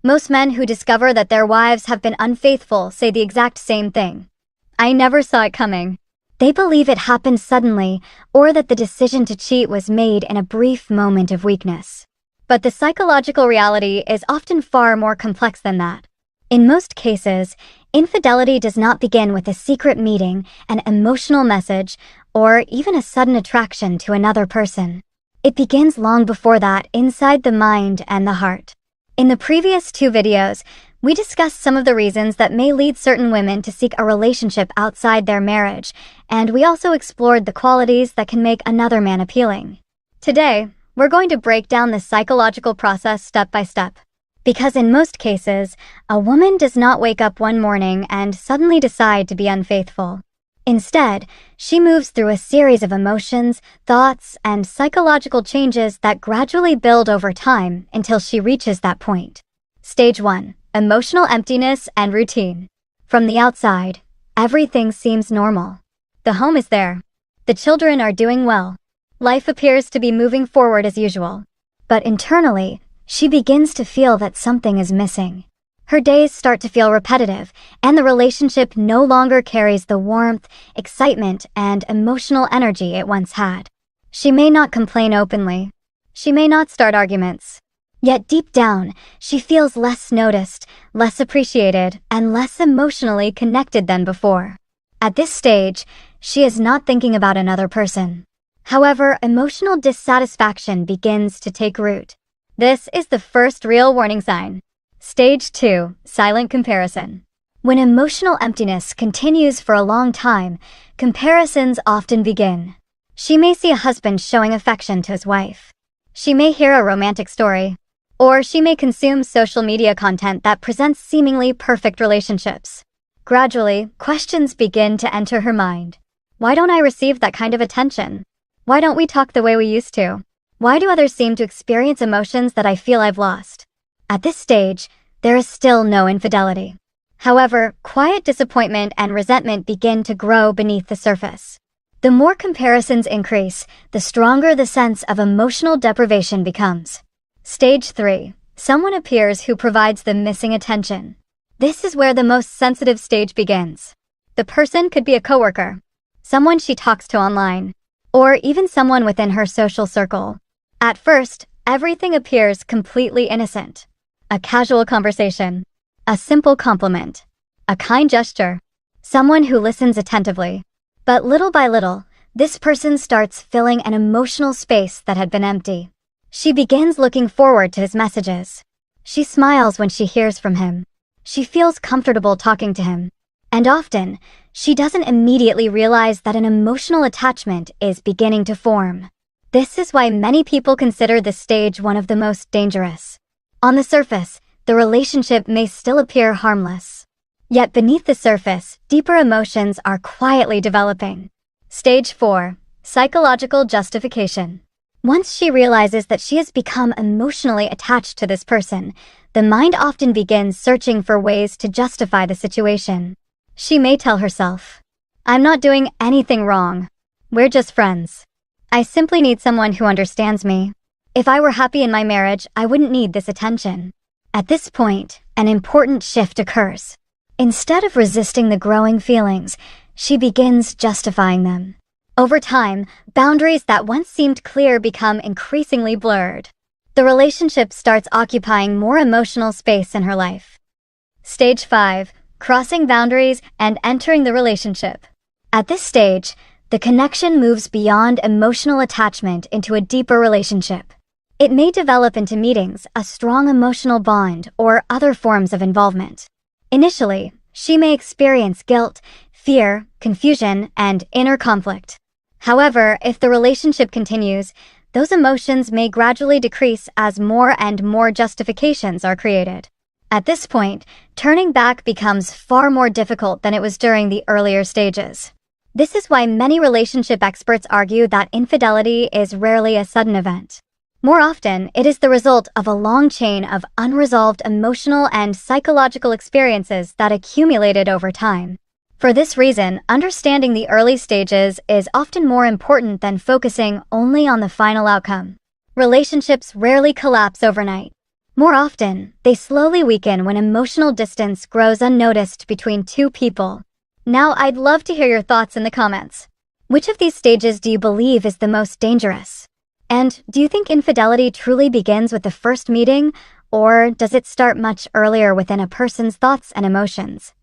Most men who discover that their wives have been unfaithful say the exact same thing. I never saw it coming. They believe it happened suddenly, or that the decision to cheat was made in a brief moment of weakness. But the psychological reality is often far more complex than that. In most cases, infidelity does not begin with a secret meeting, an emotional message, or even a sudden attraction to another person. It begins long before that, inside the mind and the heart. In the previous 2 videos, we discussed some of the reasons that may lead certain women to seek a relationship outside their marriage, and we also explored the qualities that can make another man appealing. Today, we're going to break down the psychological process step by step. Because in most cases, a woman does not wake up one morning and suddenly decide to be unfaithful. Instead, she moves through a series of emotions, thoughts, and psychological changes that gradually build over time until she reaches that point. Stage 1. Emotional emptiness and routine. From the outside, everything seems normal. The home is there. The children are doing well. Life appears to be moving forward as usual. But internally, she begins to feel that something is missing. Her days start to feel repetitive, and the relationship no longer carries the warmth, excitement, and emotional energy it once had. She may not complain openly. She may not start arguments. Yet deep down, she feels less noticed, less appreciated, and less emotionally connected than before. At this stage, she is not thinking about another person. However, emotional dissatisfaction begins to take root. This is the first real warning sign. Stage 2. Silent comparison. When emotional emptiness continues for a long time, comparisons often begin. She may see a husband showing affection to his wife. She may hear a romantic story. Or she may consume social media content that presents seemingly perfect relationships. Gradually, questions begin to enter her mind. Why don't I receive that kind of attention? Why don't we talk the way we used to? Why do others seem to experience emotions that I feel I've lost? At this stage, there is still no infidelity. However, quiet disappointment and resentment begin to grow beneath the surface. The more comparisons increase, the stronger the sense of emotional deprivation becomes. Stage 3. Someone appears who provides the missing attention. This is where the most sensitive stage begins. The person could be a coworker, someone she talks to online, or even someone within her social circle. At first, everything appears completely innocent. A casual conversation, a simple compliment, a kind gesture, someone who listens attentively. But little by little, this person starts filling an emotional space that had been empty. She begins looking forward to his messages. She smiles when she hears from him. She feels comfortable talking to him. And often, she doesn't immediately realize that an emotional attachment is beginning to form. This is why many people consider this stage one of the most dangerous. On the surface, the relationship may still appear harmless. Yet beneath the surface, deeper emotions are quietly developing. Stage 4. Psychological justification. Once she realizes that she has become emotionally attached to this person, the mind often begins searching for ways to justify the situation. She may tell herself, "I'm not doing anything wrong. We're just friends. I simply need someone who understands me. If I were happy in my marriage, I wouldn't need this attention." At this point, an important shift occurs. Instead of resisting the growing feelings, she begins justifying them. Over time, boundaries that once seemed clear become increasingly blurred. The relationship starts occupying more emotional space in her life. Stage 5. Crossing boundaries and entering the relationship. At this stage, the connection moves beyond emotional attachment into a deeper relationship. It may develop into meetings, a strong emotional bond, or other forms of involvement. Initially, she may experience guilt, fear, confusion, and inner conflict. However, if the relationship continues, those emotions may gradually decrease as more and more justifications are created. At this point, turning back becomes far more difficult than it was during the earlier stages. This is why many relationship experts argue that infidelity is rarely a sudden event. More often, it is the result of a long chain of unresolved emotional and psychological experiences that accumulated over time. For this reason, understanding the early stages is often more important than focusing only on the final outcome. Relationships rarely collapse overnight. More often, they slowly weaken when emotional distance grows unnoticed between two people. Now, I'd love to hear your thoughts in the comments. Which of these stages do you believe is the most dangerous? And do you think infidelity truly begins with the first meeting, or does it start much earlier within a person's thoughts and emotions?